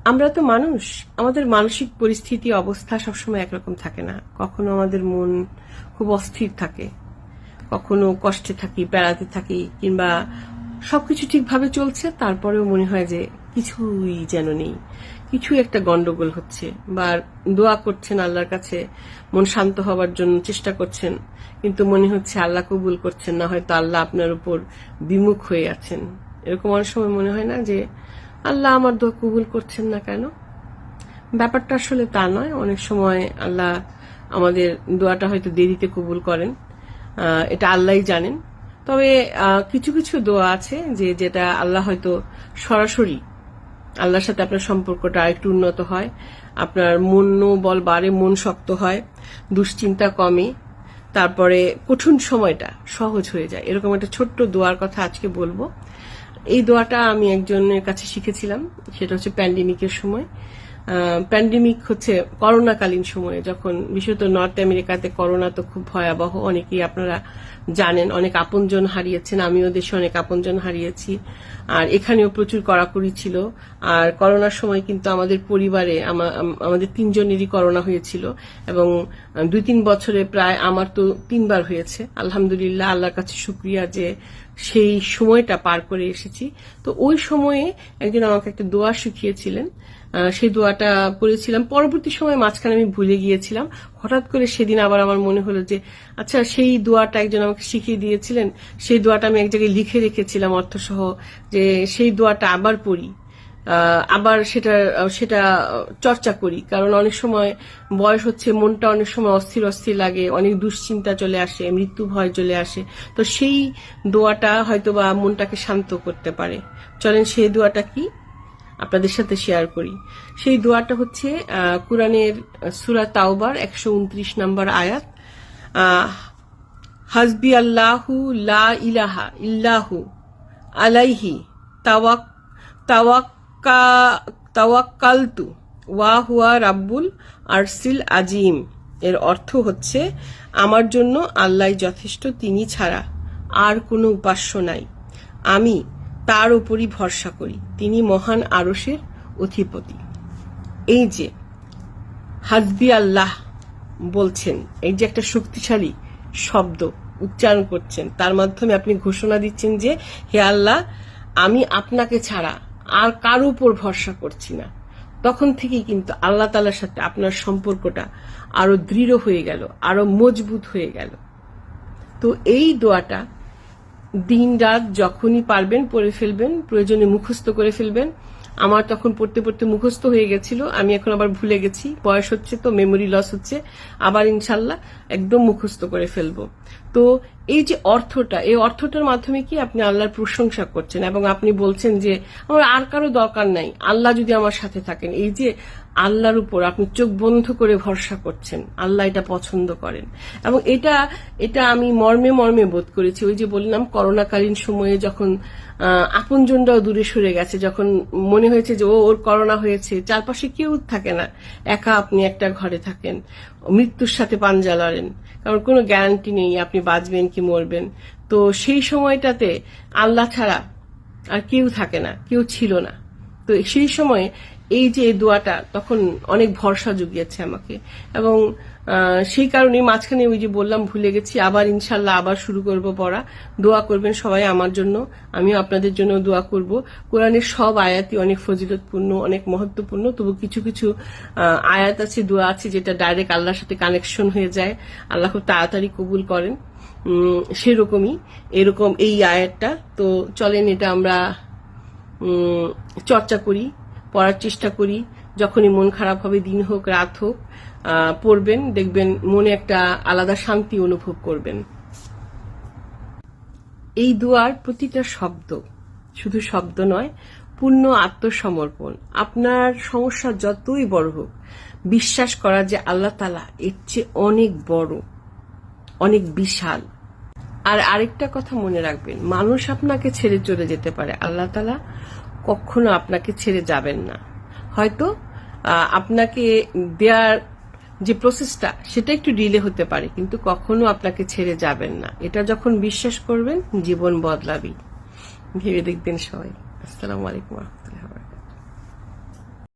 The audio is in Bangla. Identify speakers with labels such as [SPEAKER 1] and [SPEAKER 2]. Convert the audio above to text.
[SPEAKER 1] আমরা তো মানুষ, আমাদের মানসিক পরিস্থিতি অবস্থা সবসময় একরকম থাকে না। কখনো আমাদের মন খুব অস্থির থাকে, কখনো কষ্টে থাকি, বেড়াতে থাকি, কিংবা সবকিছু ঠিকভাবে চলছে, তারপরেও মনে হয় যে কিছুই যেন নেই, কিছু একটা গন্ডগোল হচ্ছে। বা দোয়া করছেন আল্লাহর কাছে, মন শান্ত হবার জন্য চেষ্টা করছেন, কিন্তু মনে হচ্ছে আল্লাহ কবুল করছেন না, হয়তো আল্লাহ আপনার উপর বিমুখ হয়ে আছেন। এরকম অনেক সময় মনে হয় না যে আল্লাহ আমার দোয়া কবুল করছেন না কেন? ব্যাপারটা আসলে তা নয়। অনেক সময় আল্লাহ আমাদের দোয়াটা হয়তো দেরিতে কবুল করেন, এটা আল্লাহই জানেন। তবে কিছু কিছু দোয়া আছে যেটা আল্লাহ হয়তো সরাসরি, আল্লাহর সাথে আপনার সম্পর্কটা একটু উন্নত হয়, আপনার মনোবল বাড়ে, মন শক্ত হয়, দুশ্চিন্তা কমে, তারপরে কঠিন সময়টা সহজ হয়ে যায়। এরকম একটা ছোট্ট দোয়ার কথা আজকে বলবো। এই দোয়াটা আমি একজনের কাছে শিখেছিলাম, সেটা হচ্ছে প্যান্ডেমিকের সময়। প্যান্ডেমিক হচ্ছে করোনাকালীন সময়ে, যখন বিশেষত নর্থ আমেরিকাতে করোনা তো খুব ভয়াবহ, অনেকেই আপনারা জানেন, অনেক আপনজন হারিয়েছেন, আমিও দেশে অনেক আপনজন হারিয়েছি, আর এখানেও প্রচুর কড়াকড়ি ছিল। আর করোনার সময় কিন্তু আমাদের পরিবারে আমাদের 3 জনেরই করোনা হয়েছিল, এবং 2-3 বছরে প্রায় আমার তো 3 বার হয়েছে। আলহামদুলিল্লাহ, আল্লাহর কাছে শুকরিয়া যে সেই সময়টা পার করে এসেছি। তো ওই সময়ে একজন আমাকে একটা দোয়া শিখিয়েছিলেন, সেই দোয়াটা পড়েছিলাম। পরবর্তী সময় মাঝখানে আমি ভুলে গিয়েছিলাম, হঠাৎ করে সেদিন আবার আমার মনে হলো যে আচ্ছা, সেই দোয়াটা একজন আমাকে শিখিয়ে দিয়েছিলেন, সেই দোয়াটা আমি এক জায়গায় লিখে রেখেছিলাম অর্থসহ, যে সেই দোয়াটা আবার পড়ি, আবার সেটা চর্চা করি। কারণ অনেক সময় বয়স হচ্ছে, মনটা অনেক সময় অস্থির অস্থির লাগে, অনেক দুশ্চিন্তা চলে আসে, মৃত্যু ভয় চলে আসে। তো সেই দোয়াটা হয়তো বা মনটাকে শান্ত করতে পারে। চলেন সেই দোয়াটা কি আপনাদের সাথে শেয়ার করি। সেই দোয়াটা হচ্ছে কুরআনের সূরা তাওবার 129 নম্বর আয়াত, হাসবি আল্লাহু লা ইলাহা ইল্লাহু আলাইহি তাওয়াক্কালতু ওয়া হুয়া রাব্বুল আরশিল আজিম। এর অর্থ হচ্ছে, আমার জন্য আল্লাহ যথেষ্ট, তিনি ছাড়া আর কোনো উপাস্য নাই, আমি তার উপরই ভরসা করি, তিনি মহান আরশের অধিপতি। এই যে হাসবি আল্লাহ বলছেন, এই যে একটা শক্তিশালী শব্দ উচ্চারণ করছেন, তার মাধ্যমে আপনি ঘোষণা দিচ্ছেন যে হে আল্লাহ, আমি আপনাকে ছাড়া আর কারো উপর ভরসা করছি না। তখন থেকেই কিন্তু আল্লাহ তাআলার সাথে আপনার সম্পর্কটা আরো দৃঢ় হয়ে গেল, আরো মজবুত হয়ে গেল। তো এই দোয়াটা দিন রাত যখনই পারবেন পড়ে ফেলবেন, প্রয়োজনে মুখস্থ করে ফেলবেন। আমার তখন পড়তে পড়তে মুখস্থ হয়ে গেছিল, আমি এখন আবার ভুলে গেছি, বয়স হচ্ছে তো মেমোরি লস হচ্ছে, আবার ইনশাল্লাহ একদম মুখস্থ করে ফেলবো। তো এই যে অর্থটা, এই অর্থটার মাধ্যমে কি আপনি আল্লাহর প্রশংসা করছেন, এবং আপনি বলছেন যে আমার আর কারো দরকার নাই, আল্লাহ যদি আমার সাথে থাকেন। এই যে আল্লাহর উপর আপনি চোখ বন্ধ করে ভরসা করছেন, আল্লাহ এটা পছন্দ করেন। এবং এটা আমি মর্মে মর্মে বোধ করেছি। ওই যে বললাম, করোনাকালীন সময়ে যখন আপনজনরাও দূরে সরে গেছে, যখন মনে হয়েছে যে ওর করোনা হয়েছে, চারপাশে কেউ থাকে না, একা আপনি একটা ঘরে থাকেন, মৃত্যুর সাথে পাঞ্জা লড়েন, কারণ কোনো গ্যারান্টি নেই আপনি বাঁচবেন কি মরবেন। তো সেই সময়টাতে আল্লাহ ছাড়া আর কেউ থাকে না, কেউ ছিল না। তো সেই সময় এই যে দোয়াটা তখন অনেক ভরসা জুগিয়েছে আমাকে, এবং সেই কারণে মাঝখানে ওই যে বললাম ভুলে গেছি, আবার ইনশাল্লাহ আবার শুরু করব পড়া। দোয়া করবেন সবাই আমার জন্য, আমিও আপনাদের জন্য দোয়া করব। কোরআনের সব আয়াতই অনেক ফজিলতপূর্ণ, অনেক মহত্বপূর্ণ, তবু কিছু কিছু আয়াত আছে, দোয়া আছে যেটা ডাইরেক্ট আল্লাহর সাথে কানেকশন হয়ে যায়, আল্লাহ খুব তাড়াতাড়ি কবুল করেন। সেরকমই এরকম এই আয়াতটা। তো চলেন এটা আমরা চর্চা করি, পড়ার চেষ্টা করি। যখনই মন খারাপ হবে, দিন হোক রাত হোক, পড়বেন, দেখবেন মনে একটা আলাদা শান্তি অনুভব করবেন। এই দোয়ার প্রতিটা শব্দ শুধু শব্দ নয়, পূর্ণ আত্মসমর্পণ। আপনার সমস্যা যতই বড় হোক, বিশ্বাস করা যে আল্লাহ তাআলা এর চেয়ে অনেক বড়, অনেক বিশাল। আর আরেকটা কথা মনে রাখবেন, মানুষ আপনাকে ছেড়ে চলে যেতে পারে, আল্লাহ তাআলা কখনো আপনাকে ছেড়ে যাবেন না। হয়তো আপনাকে দেয়ার যে প্রসেসটা সেটা একটু ডিলে হতে পারে, কিন্তু কখনো আপনাকে ছেড়ে যাবেন না। এটা যখন বিশ্বাস করবেন, জীবন বদলাবে। ভেবে দেখবেন সবাই। আসসালামু আলাইকুম।